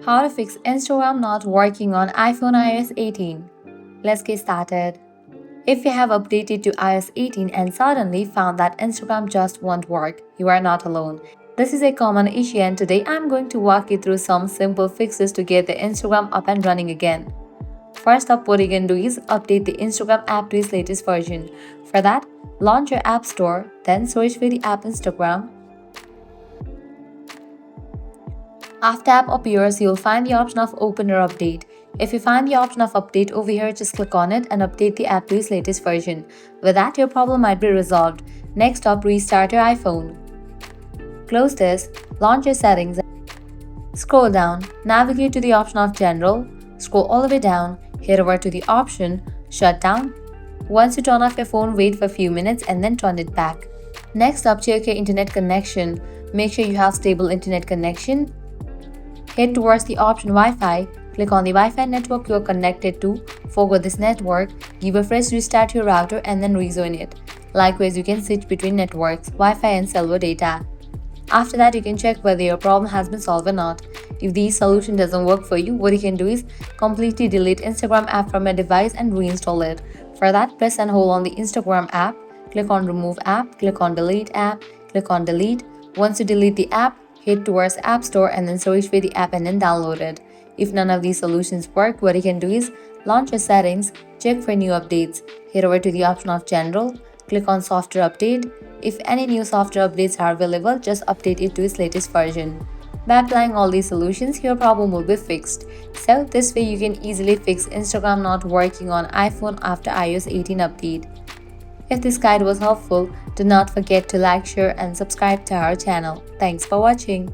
How to fix Instagram not working on iPhone iOS 18. Let's get started. If you have updated to iOS 18 and suddenly found that Instagram just won't work, you are not alone. This is a common issue, and today I'm going to walk you through some simple fixes to get the Instagram up and running again. First up, what you can do is update the Instagram app to its latest version. For that, launch your app store, then search for the app Instagram. After app appears, you'll find the option of open or update. If you find the option of update over here, just click on it and update the app to its latest version. With that, your problem might be resolved. Next up, restart your iPhone. Close this, launch your settings, scroll down, navigate to the option of General, scroll all the way down, head over to the option Shut Down. Once you turn off your phone, wait for a few minutes and then turn it back. Next up, check your internet connection. Make sure you have stable internet connection. Head towards the option Wi-Fi, click on the Wi-Fi network you are connected to, forgo this network, give a fresh restart your router and then rejoin it. Likewise, you can switch between networks, Wi-Fi and cellular data. After that, you can check whether your problem has been solved or not. If the solution doesn't work for you, what you can do is completely delete Instagram app from your device and reinstall it. For that, press and hold on the Instagram app, click on Remove app, click on Delete app, click on Delete. Once you delete the app, head towards App Store and then search for the app and then download it. If none of these solutions work, what you can do is launch your settings, check for new updates, head over to the option of General, click on Software Update. If any new software updates are available, just update it to its latest version. By applying all these solutions, your problem will be fixed. So this way you can easily fix Instagram not working on iPhone after iOS 18 update. If this guide was helpful, do not forget to like, share and subscribe to our channel. Thanks for watching.